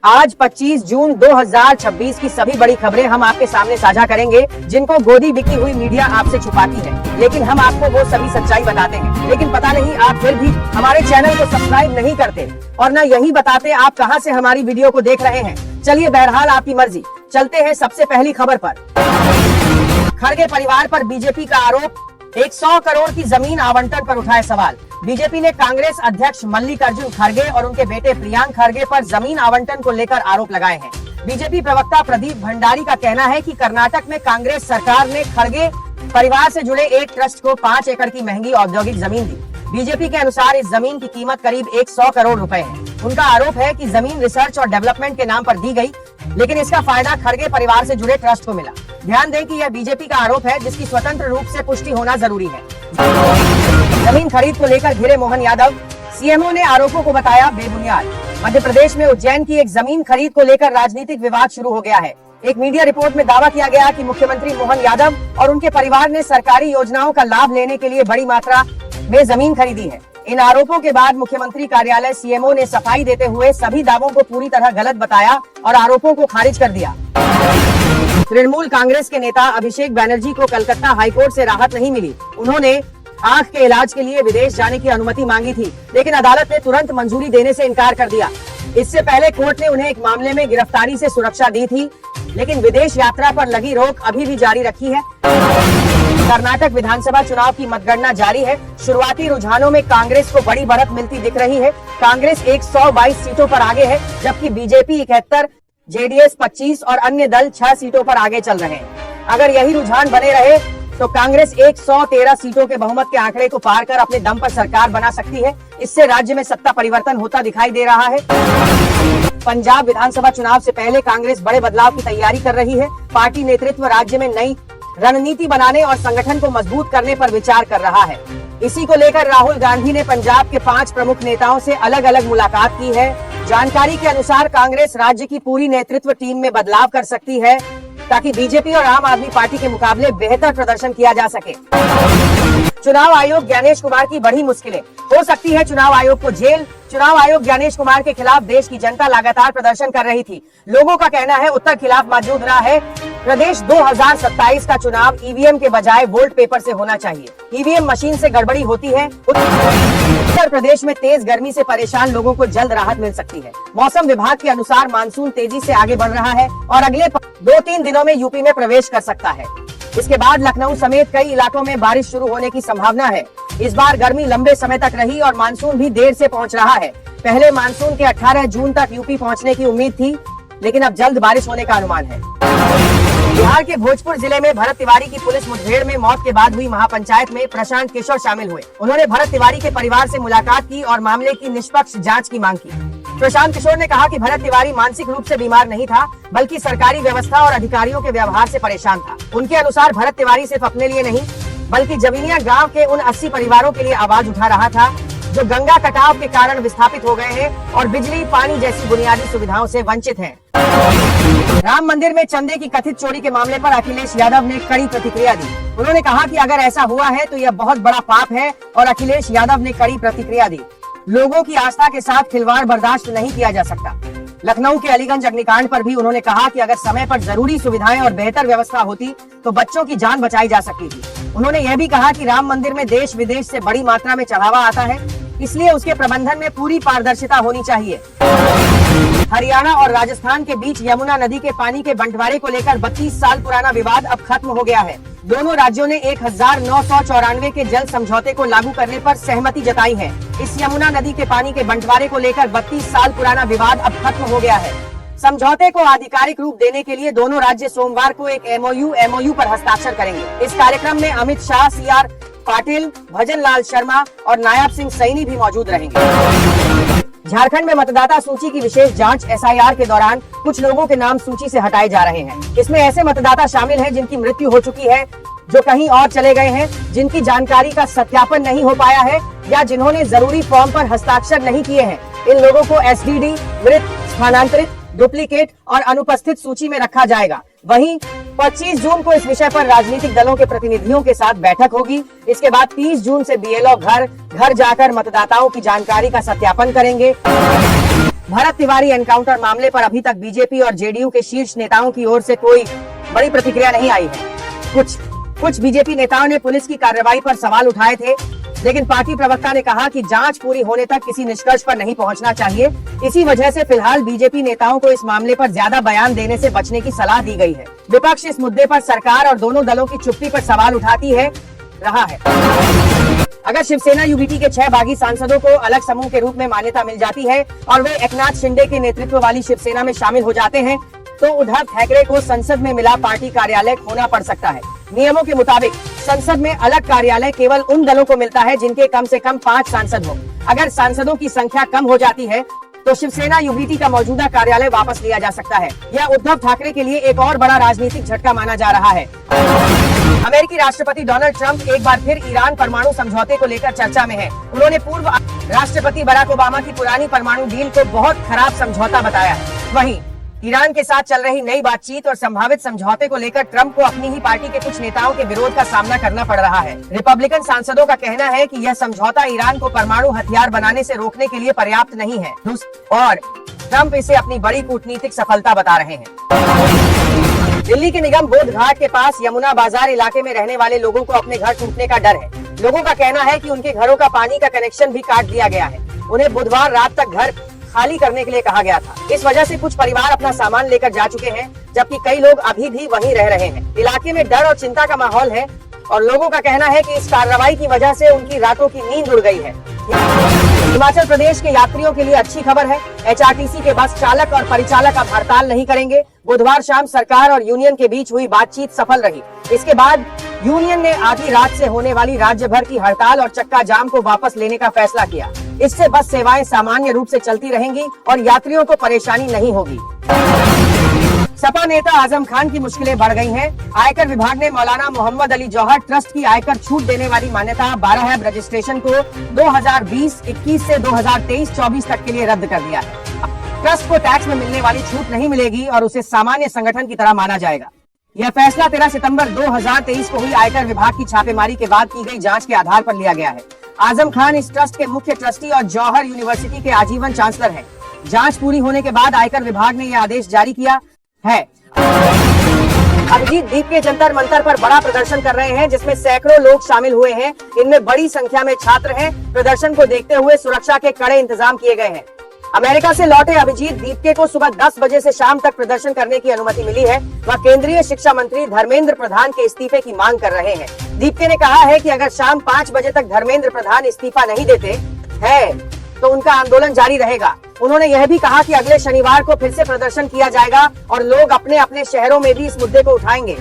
आज 25 जून 2026 की सभी बड़ी खबरें हम आपके सामने साझा करेंगे, जिनको गोदी बिकी हुई मीडिया आपसे छुपाती है, लेकिन हम आपको वो सभी सच्चाई बताते हैं। लेकिन पता नहीं आप फिर भी हमारे चैनल को सब्सक्राइब नहीं करते और न यही बताते आप कहां से हमारी वीडियो को देख रहे हैं। चलिए बहरहाल आपकी मर्जी, चलते हैं सबसे पहली खबर पर। खड़गे परिवार पर बीजेपी का आरोप, 100 करोड़ की जमीन आवंटन पर उठाए सवाल। बीजेपी ने कांग्रेस अध्यक्ष मल्लिकार्जुन खड़गे और उनके बेटे प्रियांक खड़गे पर जमीन आवंटन को लेकर आरोप लगाए हैं। बीजेपी प्रवक्ता प्रदीप भंडारी का कहना है कि कर्नाटक में कांग्रेस सरकार ने खड़गे परिवार से जुड़े एक ट्रस्ट को 5 एकड़ की महंगी औद्योगिक जमीन दी। बीजेपी के अनुसार इस जमीन की कीमत करीब 100 करोड़ रुपए है। उनका आरोप है कि जमीन रिसर्च और डेवलपमेंट के नाम पर दी गई, लेकिन इसका फायदा खड़गे परिवार से जुड़े ट्रस्ट को मिला। ध्यान दें कि यह बीजेपी का आरोप है, जिसकी स्वतंत्र रूप से पुष्टि होना जरूरी है। जमीन खरीद को लेकर घिरे मोहन यादव, सीएमओ ने आरोपों को बताया बेबुनियाद। मध्य प्रदेश में उज्जैन की एक जमीन खरीद को लेकर राजनीतिक विवाद शुरू हो गया है। एक मीडिया रिपोर्ट में दावा किया गया कि मुख्यमंत्री मोहन यादव और उनके परिवार ने सरकारी योजनाओं का लाभ लेने के लिए बड़ी मात्रा में जमीन खरीदी है। इन आरोपों के बाद मुख्यमंत्री कार्यालय सीएमओ ने सफाई देते हुए सभी दावों को पूरी तरह गलत बताया और आरोपों को खारिज कर दिया। तृणमूल कांग्रेस के नेता अभिषेक बैनर्जी को कलकत्ता हाईकोर्ट से राहत नहीं मिली। उन्होंने आंख के इलाज के लिए विदेश जाने की अनुमति मांगी थी, लेकिन अदालत ने तुरंत मंजूरी देने से इनकार कर दिया। इससे पहले कोर्ट ने उन्हें एक मामले में गिरफ्तारी से सुरक्षा दी थी, लेकिन विदेश यात्रा पर लगी रोक अभी भी जारी रखी है। कर्नाटक विधानसभा चुनाव की मतगणना जारी है। शुरुआती रुझानों में कांग्रेस को बड़ी बढ़त मिलती दिख रही है। कांग्रेस 122 सीटों पर आगे है, जबकि बीजेपी 71, जेडीएस 25 और अन्य दल 6 सीटों पर आगे चल रहे हैं। अगर यही रुझान बने रहे तो कांग्रेस 113 सीटों के बहुमत के आंकड़े को पार कर अपने दम पर सरकार बना सकती है। इससे राज्य में सत्ता परिवर्तन होता दिखाई दे रहा है। पंजाब विधानसभा चुनाव से पहले कांग्रेस बड़े बदलाव की तैयारी कर रही है। पार्टी नेतृत्व राज्य में नई रणनीति बनाने और संगठन को मजबूत करने पर विचार कर रहा है। इसी को लेकर राहुल गांधी ने पंजाब के 5 प्रमुख नेताओं से अलग अलग मुलाकात की है। जानकारी के अनुसार कांग्रेस राज्य की पूरी नेतृत्व टीम में बदलाव कर सकती है, ताकि बीजेपी और आम आदमी पार्टी के मुकाबले बेहतर प्रदर्शन किया जा सके। चुनाव आयोग ज्ञानेश कुमार की बड़ी मुश्किलें, हो सकती है चुनाव आयोग को जेल। चुनाव आयोग ज्ञानेश कुमार के खिलाफ देश की जनता लगातार प्रदर्शन कर रही थी। लोगों का कहना है उत्तर खिलाफ मौजूद रहा है। प्रदेश 2027 का चुनाव ईवीएम के बजाय वोल्ट पेपर से होना चाहिए। ईवीएम मशीन से गड़बड़ी होती है। उत्तर प्रदेश में तेज गर्मी से परेशान लोगों को जल्द राहत मिल सकती है। मौसम विभाग के अनुसार मानसून तेजी से आगे बढ़ रहा है और अगले 2-3 दिनों में यूपी में प्रवेश कर सकता है। इसके बाद लखनऊ समेत कई इलाकों में बारिश शुरू होने की संभावना है। इस बार गर्मी लंबे समय तक रही और मानसून भी देर से पहुंच रहा है। पहले मानसून के 18 जून तक यूपी पहुंचने की उम्मीद थी, लेकिन अब जल्द बारिश होने का अनुमान है। बिहार के भोजपुर जिले में भरत तिवारी की पुलिस मुठभेड़ में मौत के बाद हुई महापंचायत में प्रशांत किशोर शामिल हुए। उन्होंने भरत तिवारी के परिवार से मुलाकात की और मामले की निष्पक्ष जांच की मांग की। प्रशांत किशोर ने कहा कि भरत तिवारी मानसिक रूप से बीमार नहीं था, बल्कि सरकारी व्यवस्था और अधिकारियों के व्यवहार से परेशान था। उनके अनुसार भरत तिवारी सिर्फ अपने लिए नहीं, बल्कि जमीनिया गांव के उन 80 परिवारों के लिए आवाज उठा रहा था, जो गंगा कटाव के कारण विस्थापित हो गए हैं और बिजली पानी जैसी बुनियादी सुविधाओं से वंचित हैं। राम मंदिर में चंदे की कथित चोरी के मामले पर अखिलेश यादव ने कड़ी प्रतिक्रिया दी। उन्होंने कहा कि अगर ऐसा हुआ है तो यह बहुत बड़ा पाप है और अखिलेश यादव ने कड़ी प्रतिक्रिया दी। लोगों की आस्था के साथ खिलवाड़ बर्दाश्त नहीं किया जा सकता। लखनऊ के अलीगंज अग्निकांड पर भी उन्होंने कहा कि अगर समय पर जरूरी सुविधाएं और बेहतर व्यवस्था होती तो बच्चों की जान बचाई जा सकती थी। उन्होंने यह भी कहा कि राम मंदिर में देश विदेश से बड़ी मात्रा में चढ़ावा आता है, इसलिए उसके प्रबंधन में पूरी पारदर्शिता होनी चाहिए। हरियाणा और राजस्थान के बीच यमुना नदी के पानी के बंटवारे को लेकर 32 साल पुराना विवाद अब खत्म हो गया है। दोनों राज्यों ने 1994 के जल समझौते को लागू करने पर सहमति जताई है। इस यमुना नदी के पानी के बंटवारे को लेकर 32 साल पुराना विवाद अब खत्म हो गया है। समझौते को आधिकारिक रूप देने के लिए दोनों राज्य सोमवार को एक एमओयू पर हस्ताक्षर करेंगे। इस कार्यक्रम में अमित शाह, सीआर पाटिल, भजन लाल शर्मा और नायब सिंह सैनी भी मौजूद रहेंगे। झारखंड में मतदाता सूची की विशेष जांच एसआईआर के दौरान कुछ लोगों के नाम सूची से हटाए जा रहे हैं। इसमें ऐसे मतदाता शामिल हैं जिनकी मृत्यु हो चुकी है, जो कहीं और चले गए हैं, जिनकी जानकारी का सत्यापन नहीं हो पाया है या जिन्होंने जरूरी फॉर्म पर हस्ताक्षर नहीं किए हैं। इन लोगों को एसडीडी, मृत, स्थानांतरित, डुप्लीकेट और अनुपस्थित सूची में रखा जाएगा। वहीं 25 जून को इस विषय पर राजनीतिक दलों के प्रतिनिधियों के साथ बैठक होगी। इसके बाद 30 जून से बीएलओ घर घर जाकर मतदाताओं की जानकारी का सत्यापन करेंगे। भरत तिवारी एनकाउंटर मामले पर अभी तक बीजेपी और जेडीयू के शीर्ष नेताओं की ओर से कोई बड़ी प्रतिक्रिया नहीं आई है। कुछ बीजेपी नेताओं ने पुलिस की कार्रवाई पर सवाल उठाए थे, लेकिन पार्टी प्रवक्ता ने कहा कि जांच पूरी होने तक किसी निष्कर्ष पर नहीं पहुंचना चाहिए। इसी वजह से फिलहाल बीजेपी नेताओं को इस मामले पर ज्यादा बयान देने से बचने की सलाह दी गई है। विपक्ष इस मुद्दे पर सरकार और दोनों दलों की चुप्पी पर सवाल उठाती रहा है। अगर शिवसेना यूबीटी के 6 बागी सांसदों को अलग समूह के रूप में मान्यता मिल जाती है और वे एकनाथ शिंदे के नेतृत्व वाली शिवसेना में शामिल हो जाते हैं, तो उद्धव ठाकरे को संसद में मिला पार्टी कार्यालय खोना पड़ सकता है। नियमों के मुताबिक संसद में अलग कार्यालय केवल उन दलों को मिलता है जिनके कम से कम 5 सांसद हो। अगर सांसदों की संख्या कम हो जाती है तो शिवसेना यूबीटी का मौजूदा कार्यालय वापस लिया जा सकता है। यह उद्धव ठाकरे के लिए एक और बड़ा राजनीतिक झटका माना जा रहा है। अमेरिकी राष्ट्रपति डोनाल्ड ट्रंप एक बार फिर ईरान परमाणु समझौते को लेकर चर्चा में हैं। उन्होंने पूर्व राष्ट्रपति बराक ओबामा की पुरानी परमाणु डील को बहुत खराब समझौता बताया है। वहीं ईरान के साथ चल रही नई बातचीत और संभावित समझौते को लेकर ट्रंप को अपनी ही पार्टी के कुछ नेताओं के विरोध का सामना करना पड़ रहा है। रिपब्लिकन सांसदों का कहना है कि यह समझौता ईरान को परमाणु हथियार बनाने से रोकने के लिए पर्याप्त नहीं है और ट्रंप इसे अपनी बड़ी कूटनीतिक सफलता बता रहे हैं। दिल्ली के निगम बोध घाट के पास यमुना बाजार इलाके में रहने वाले लोगों को अपने घर टूटने का डर है। लोगों का कहना है कि उनके घरों का पानी का कनेक्शन भी काट दिया गया है। उन्हें बुधवार रात तक घर खाली करने के लिए कहा गया था। इस वजह से कुछ परिवार अपना सामान लेकर जा चुके हैं, जबकि कई लोग अभी भी वहीं रह रहे हैं। इलाके में डर और चिंता का माहौल है और लोगों का कहना है कि इस कार्रवाई की वजह से उनकी रातों की नींद उड़ गई है। हिमाचल प्रदेश के यात्रियों के लिए अच्छी खबर है। एचआरटीसी के बस चालक और परिचालक अब हड़ताल नहीं करेंगे। बुधवार शाम सरकार और यूनियन के बीच हुई बातचीत सफल रही। इसके बाद यूनियन ने आधी रात से होने वाली राज्य भर की हड़ताल और चक्का जाम को वापस लेने का फैसला किया। इससे बस सेवाएं सामान्य रूप से चलती रहेंगी और यात्रियों को परेशानी नहीं होगी। सपा नेता आजम खान की मुश्किलें बढ़ गई हैं। आयकर विभाग ने मौलाना मोहम्मद अली जौहर ट्रस्ट की आयकर छूट देने वाली मान्यता 12 रजिस्ट्रेशन को 2020-21 से 2023-24 तक के लिए रद्द कर दिया है। ट्रस्ट को टैक्स में मिलने वाली छूट नहीं मिलेगी और उसे सामान्य संगठन की तरह माना जाएगा। यह फैसला 13 सितंबर 2023 को हुई आयकर विभाग की छापेमारी के बाद की गई जांच के आधार पर लिया गया है। आजम खान इस ट्रस्ट के मुख्य ट्रस्टी और जौहर यूनिवर्सिटी के आजीवन चांसलर हैं। जांच पूरी होने के बाद आयकर विभाग ने यह आदेश जारी किया है। अभिजीत द्वीप के जंतर मंतर पर बड़ा प्रदर्शन कर रहे हैं, जिसमें सैकड़ों लोग शामिल हुए हैं। इनमें बड़ी संख्या में छात्र हैं। प्रदर्शन को देखते हुए सुरक्षा के कड़े इंतजाम किए गए हैं। अमेरिका से लौटे अभिजीत दीपके को सुबह 10 बजे से शाम तक प्रदर्शन करने की अनुमति मिली है। वह केंद्रीय शिक्षा मंत्री धर्मेंद्र प्रधान के इस्तीफे की मांग कर रहे हैं। दीपके ने कहा है कि अगर शाम 5 बजे तक धर्मेंद्र प्रधान इस्तीफा नहीं देते हैं तो उनका आंदोलन जारी रहेगा। उन्होंने यह भी कहा कि अगले शनिवार को फिर से प्रदर्शन किया जाएगा और लोग अपने अपने शहरों में भी इस मुद्दे को उठाएंगे।